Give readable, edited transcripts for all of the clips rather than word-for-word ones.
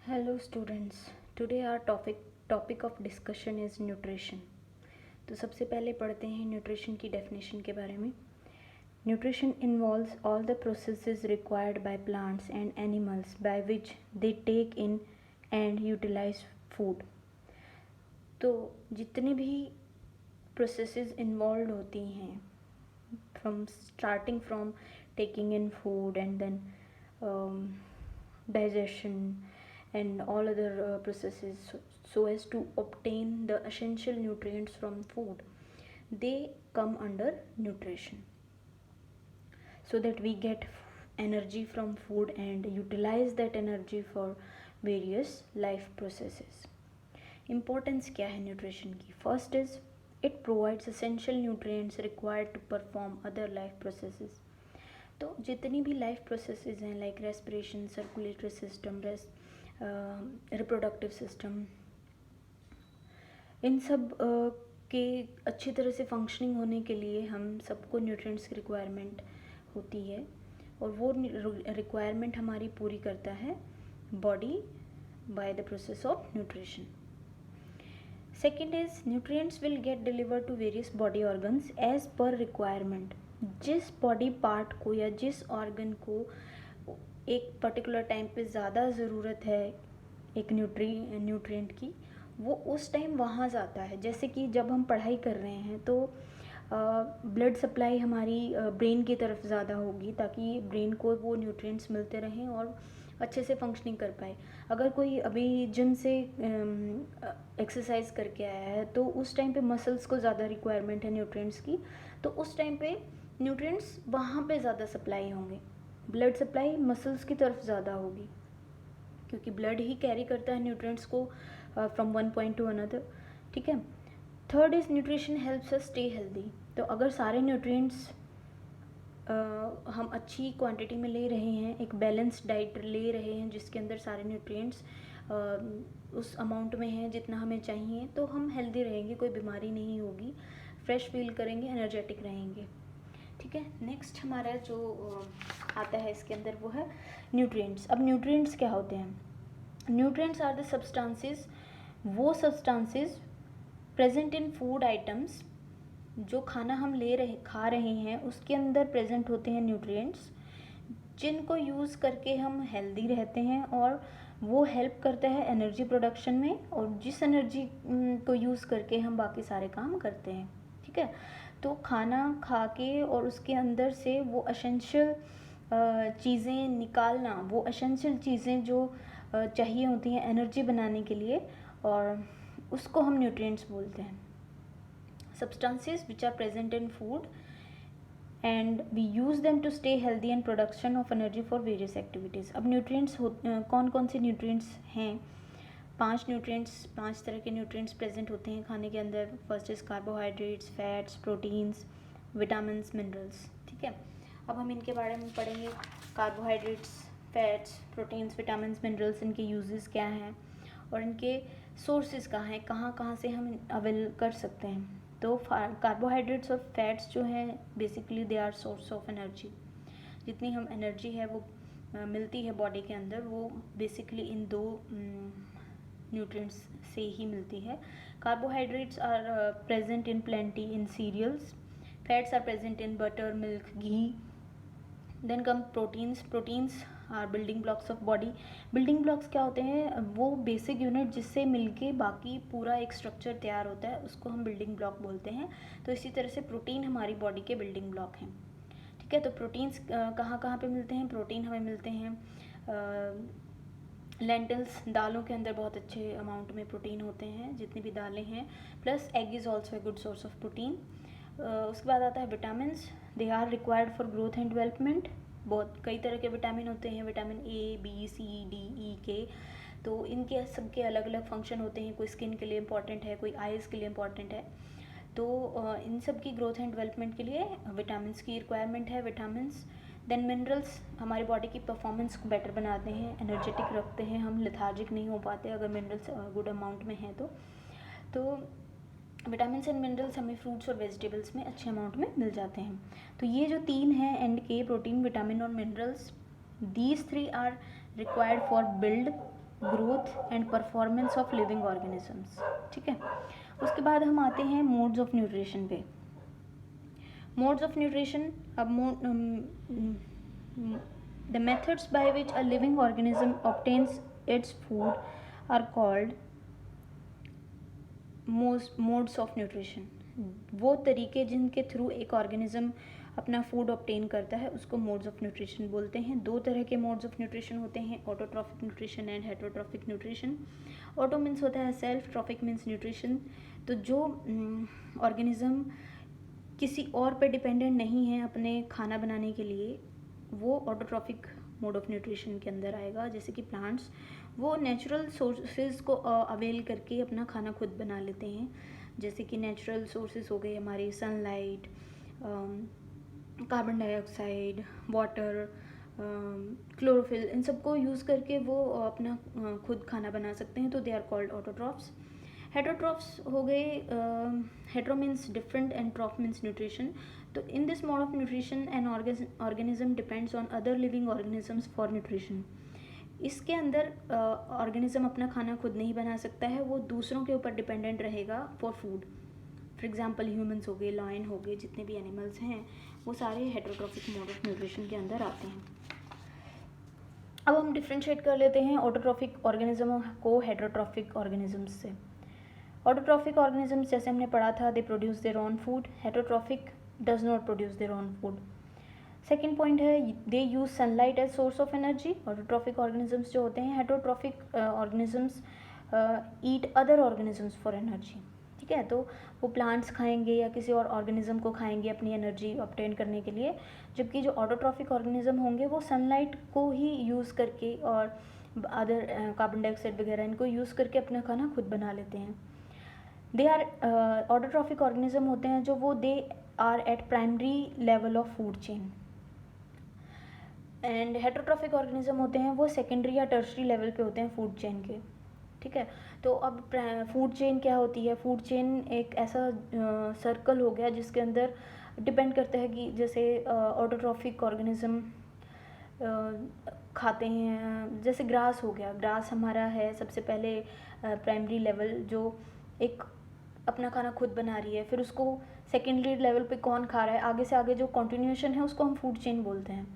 Hello students, today our topic of discussion is nutrition। तो सबसे पहले पढ़ते हैं न्यूट्रिशन की डेफिनेशन के बारे में। Nutrition involves all the processes required by plants and animals by which they take in and utilise food. तो जितने भी प्रोसेसेस इन्वॉल्व होती हैं from taking in food and then digestion and all other processes so as to obtain the essential nutrients from food, they come under nutrition, so that we get energy from food and utilize that energy for various life processes. Importance क्या है nutrition की? First is it provides essential nutrients required to perform other life processes. तो जितनी भी life processes हैं like respiration, circulatory system, reproductive system, इन सब के अच्छी तरह से फंक्शनिंग होने के लिए हम सबको न्यूट्रिएंट्स की रिक्वायरमेंट होती है, और वो रिक्वायरमेंट हमारी पूरी करता है body by the process of nutrition. Second is nutrients will get deliver to various body organs as per requirement. जिस बॉडी पार्ट को या जिस ऑर्गन को एक पर्टिकुलर टाइम पे ज़्यादा ज़रूरत है एक न्यूट्रिएंट की, वो उस टाइम वहाँ जाता है। जैसे कि जब हम पढ़ाई कर रहे हैं तो ब्लड सप्लाई हमारी ब्रेन की तरफ ज़्यादा होगी ताकि ब्रेन को वो न्यूट्रिएंट्स मिलते रहें और अच्छे से फंक्शनिंग कर पाए। अगर कोई अभी जिम से एक्सरसाइज करके आया है तो उस टाइम पे मसल्स को ज़्यादा रिक्वायरमेंट है न्यूट्रिएंट्स की, तो उस टाइम पे न्यूट्रिएंट्स वहाँ पे ज़्यादा सप्लाई होंगे। ब्लड सप्लाई मसल्स की तरफ ज़्यादा होगी क्योंकि ब्लड ही कैरी करता है न्यूट्रिएंट्स को from one point two another. ठीक है। Third is nutrition helps us stay healthy. तो अगर सारे न्यूट्रिएंट्स हम अच्छी क्वांटिटी में ले रहे हैं, एक बैलेंस्ड डाइट ले रहे हैं जिसके अंदर सारे न्यूट्रिएंट्स उस अमाउंट में हैं जितना हमें चाहिए, तो हम हेल्दी रहेंगे, कोई बीमारी नहीं होगी, फ्रेश फील करेंगे, एनर्जेटिक रहेंगे। ठीक है। नेक्स्ट हमारा जो आता है इसके अंदर वो है न्यूट्रिएंट्स। अब न्यूट्रिएंट्स क्या होते हैं? न्यूट्रिएंट्स आर द सब्सटेंसेस, वो substances present in food items, जो खाना हम खा रहे हैं उसके अंदर प्रेजेंट होते हैं न्यूट्रिएंट्स, जिनको यूज़ करके हम हेल्दी रहते हैं और वो हेल्प करता है एनर्जी प्रोडक्शन में, और जिस एनर्जी को यूज़ करके हम बाकी सारे काम करते हैं। ठीक है। तो खाना खा के और उसके अंदर से वो एसेंशियल चीज़ें निकालना, वो एसेंशियल चीज़ें जो चाहिए होती हैं एनर्जी बनाने के लिए, और उसको हम न्यूट्रिएंट्स बोलते हैं। Substances which are present in food and we use them to stay healthy and production of energy for various activities। अब न्यूट्रिएंट्स कौन कौन से न्यूट्रिएंट्स हैं? 5 तरह के न्यूट्रिएंट्स प्रेजेंट होते हैं खाने के अंदर। First is carbohydrates, fats, proteins, vitamins, minerals. ठीक है। अब हम इनके बारे में पढ़ेंगे। Carbohydrates, fats, proteins, vitamins, minerals, इनके यूजेस क्या हैं और इनके सोर्सेज कहाँ हैं, कहाँ कहाँ से हम अवेल कर सकते हैं। तो कार्बोहाइड्रेट्स और फैट्स जो हैं basically they are source of energy. जितनी हम एनर्जी है वो मिलती है बॉडी के अंदर, वो बेसिकली इन दो न्यूट्रिएंट्स से ही मिलती है। Carbohydrates are present in plenty in cereals, fats are present in butter, milk, ghee. Then come proteins are building blocks of body. Building blocks क्या होते हैं? वो बेसिक यूनिट जिससे मिलके बाकी पूरा एक स्ट्रक्चर तैयार होता है, उसको हम बिल्डिंग ब्लॉक बोलते हैं। तो इसी तरह से प्रोटीन हमारी बॉडी के बिल्डिंग ब्लॉक हैं। ठीक है। तो प्रोटीन्स कहाँ कहाँ पे मिलते हैं? प्रोटीन हमें मिलते हैं लेंटिल्स, दालों के अंदर बहुत अच्छे अमाउंट में प्रोटीन होते हैं जितनी भी दालें हैं। Plus egg is also a good source of protein. उसके बाद आता है vitamins, they are required for growth and development. बहुत कई तरह के विटामिन होते हैं, vitamin A, B, C, D, E, K. तो इनके सबके अलग अलग फंक्शन होते हैं, कोई स्किन के लिए इंपॉर्टेंट है, कोई आइज़ के लिए इंपॉर्टेंट है। तो इन सब की ग्रोथ एंड डेवलपमेंट के लिए विटामिन्स की रिक्वायरमेंट है। विटामिन्स, देन मिनरल्स हमारी बॉडी की परफॉर्मेंस को बेटर बनाते हैं, एनर्जेटिक रखते हैं, हम लेथार्जिक नहीं हो पाते अगर मिनरल्स गुड अमाउंट में हैं तो विटामिन्स एंड मिनरल्स हमें फ्रूट्स और वेजिटेबल्स में अच्छे अमाउंट में मिल जाते हैं। तो ये जो 3 हैं NK, प्रोटीन, विटामिन और minerals, these 3 are required for build growth and performance of living organisms. ठीक है, उसके बाद हम आते हैं मोड्स ऑफ न्यूट्रिशन पे। मोड्स ऑफ न्यूट्रिशन, अब the methods by which a living organism obtains its food are called modes of nutrition। वो तरीके जिनके थ्रू एक ऑर्गेनिज्म अपना फूड ऑब्टेन करता है उसको मोड्स ऑफ न्यूट्रिशन बोलते हैं। दो तरह के मोड्स ऑफ न्यूट्रिशन होते हैं, autotrophic nutrition and heterotrophic nutrition. Auto means होता है सेल्फ, ट्रॉफिक मीन्स न्यूट्रिशन। तो जो ऑर्गेनिज्म किसी और पे डिपेंडेंट नहीं है अपने खाना बनाने के लिए, वो ऑटोट्रॉफिक मोड ऑफ न्यूट्रिशन के अंदर आएगा। जैसे कि प्लांट्स, वो नेचुरल सोर्सेज को अवेल करके अपना खाना खुद बना लेते हैं। जैसे कि नेचुरल सोर्सेज हो गए हमारे sunlight, carbon dioxide, water, chlorophyll, इन सबको यूज़ करके वो अपना खुद खाना बना सकते हैं, तो they are called autotrophs. Heterotrophs हो गए, hetero means different and troph means nutrition. तो in this mode of nutrition an organism depends on other living organisms for nutrition. इसके अंदर ऑर्गेनिज्म अपना खाना खुद नहीं बना सकता है, वो दूसरों के ऊपर डिपेंडेंट रहेगा for food. For example humans हो गए, लायन हो गए, जितने भी एनिमल्स हैं वो सारे हेटरोट्रॉफिक मोड ऑफ न्यूट्रिशन के अंदर आते हैं। अब हम डिफ्रेंशिएट कर लेते हैं ऑटोट्रॉफिक ऑर्गेनिज्म को हेटरोट्रॉफिक ऑर्गेनिजम्स से। ऑटोट्रॉफिक ऑर्गेनिजम्स जैसे हमने पढ़ा था, they produce their own food. Heterotrophic does not produce their own food. Second point है, they use sunlight as source of energy. Autotrophic organisms जो होते हैं, heterotrophic organisms eat other organisms for energy. ठीक है, तो वो प्लांट्स खाएंगे या किसी और ऑर्गेनिज्म को खाएंगे अपनी एनर्जी ऑब्टेन करने के लिए, जबकि जो ऑटोट्रॉफिक ऑर्गेनिज्म होंगे वो सनलाइट को ही यूज़ करके और अदर कार्बन डाइऑक्साइड वगैरह इनको यूज़ करके अपना खाना खुद बना लेते हैं। दे आर ऑटोट्रॉफिक ऑर्गेनिज्म होते हैं जो वो they are at primary level of food chain, and heterotrophic organism होते हैं वो सेकेंडरी या टर्शरी लेवल पे होते हैं फूड चेन के। ठीक है, तो अब फूड चेन क्या होती है? फूड चेन एक ऐसा सर्कल हो गया जिसके अंदर डिपेंड करता है कि जैसे ऑटोट्रॉफिक ऑर्गेनिज्म खाते हैं, जैसे ग्रास हो गया, ग्रास हमारा है सबसे पहले प्राइमरी लेवल जो एक अपना खाना खुद बना रही है, फिर उसको सेकेंडरी लेवल पे कौन खा रहा है, आगे से आगे जो कॉन्टिन्यूएशन है उसको हम फूड चेन बोलते हैं।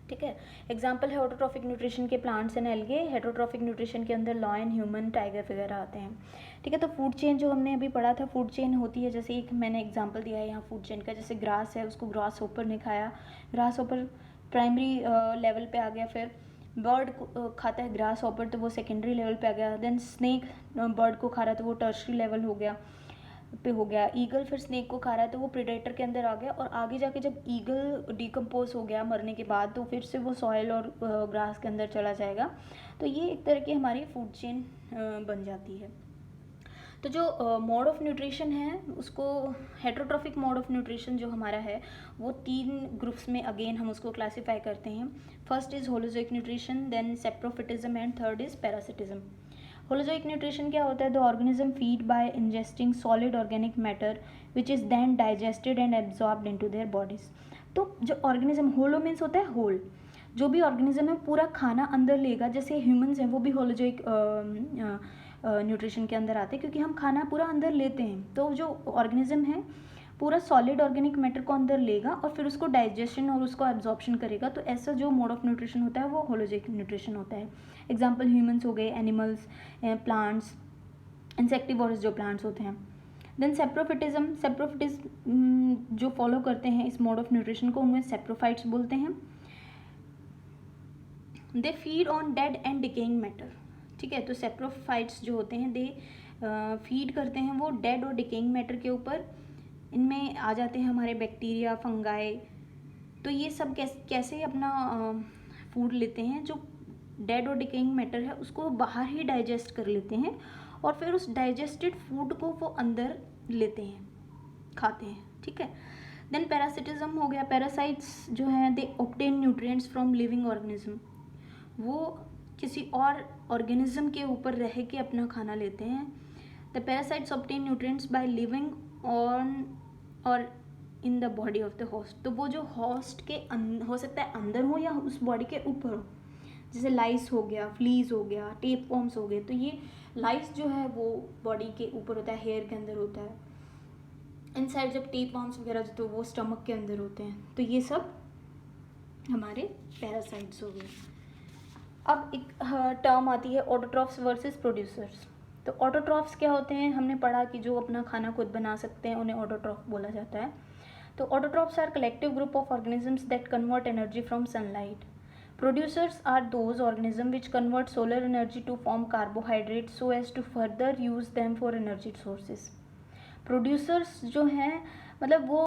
ठीक है, एग्जाम्पल है ऑटोट्रॉफिक न्यूट्रिशन के plants and algae. Heterotrophic nutrition के अंदर लॉयन, ह्यूमन, टाइगर वगैरह आते हैं। ठीक है, तो फूड चेन जो हमने अभी पढ़ा था, फूड चेन होती है, जैसे एक मैंने एग्जांपल दिया है यहाँ फूड चेन का, जैसे ग्रास है, उसको ग्रास होपर ने खाया, ग्रास होपर प्राइमरी लेवल पे आ गया, फिर बर्ड खाता है ग्रास होपर तो वो सेकेंडरी लेवल पे आ गया, देन स्नेक बर्ड को खा रहा है तो वो टर्शरी लेवल हो गया, ईगल फिर स्नेक को खा रहा है तो वो प्रेडेटर के अंदर आ गया, और आगे जाके जब ईगल डिकम्पोज हो गया मरने के बाद तो फिर से वो सॉइल और ग्रास के अंदर चला जाएगा। तो ये एक तरह की हमारी फूड चेन बन जाती है। तो जो मोड ऑफ न्यूट्रिशन है उसको, हेटरोट्रॉफिक मोड ऑफ न्यूट्रिशन जो हमारा है वो 3 ग्रुप्स में अगेन हम उसको क्लासीफाई करते हैं। First is holozoic nutrition, then saprophytism and third is parasitism. Holozoic nutrition क्या होता है? The organism feed by ingesting solid organic matter which is then digested and absorbed into their bodies. तो जो organism, होलो means होता है whole, जो भी organism है पूरा खाना अंदर लेगा, जैसे ह्यूमंस हैं वो भी होलोजोइक न्यूट्रिशन के अंदर आते हैं क्योंकि हम खाना पूरा अंदर लेते हैं। तो जो ऑर्गेनिज्म है पूरा सॉलिड ऑर्गेनिक मैटर को अंदर लेगा और फिर उसको डाइजेशन और उसको एब्जॉर्प्शन करेगा। तो ऐसा जो मोड ऑफ न्यूट्रिशन होता है वो होलोजोइक न्यूट्रिशन होता है। एग्जाम्पल ह्यूमंस हो गए, एनिमल्स, प्लांट्स, इंसेक्टिवोरस जो प्लांट्स होते हैं। देन सेप्रोफिटिज्म जो फॉलो करते हैं इस मोड ऑफ न्यूट्रिशन को, उनमें सेप्रोफाइट्स बोलते हैं। They feed on dead and decaying matter. ठीक है, तो सेप्रोफाइट्स जो होते हैं दे फीड करते हैं वो डेड और डिकेइंग मैटर के ऊपर। इनमें आ जाते हैं हमारे बैक्टीरिया, फंगाई। तो ये सब कैसे अपना फूड लेते हैं, जो डेड और डिकेइंग मैटर है उसको बाहर ही डाइजेस्ट कर लेते हैं और फिर उस डाइजेस्टेड फूड को वो अंदर लेते हैं, खाते हैं। ठीक है, देन पैरासिटिज्म हो गया। पैरासाइट्स जो हैं they obtain nutrients from living organism, वो किसी और ऑर्गेनिज्म के ऊपर रह के अपना खाना लेते हैं। The parasites obtain nutrients by living on or in the body of the host. तो वो जो होस्ट के हो सकता है अंदर हो या उस बॉडी के ऊपर हो, जैसे लाइस हो गया, फ्लीज हो गया, टेप वॉर्म्स हो गए। तो ये लाइस जो है वो बॉडी के ऊपर होता है, हेयर के अंदर होता है। इनसाइड जब टेप वॉर्म्स वगैरह तो वो स्टमक के अंदर होते हैं। तो ये सब हमारे पैरासाइट्स हो गए। अब एक टर्म आती है ऑटोट्रॉफ्स वर्सेस प्रोड्यूसर्स। तो ऑटोट्रॉफ्स क्या होते हैं, हमने पढ़ा कि जो अपना खाना खुद बना सकते हैं उन्हें ऑटोट्रॉफ बोला जाता है। तो autotrophs are collective group of organisms that convert energy from sunlight. Producers are those organisms which convert solar energy to form carbohydrates so as to further use them for energy sources. Producers जो हैं मतलब वो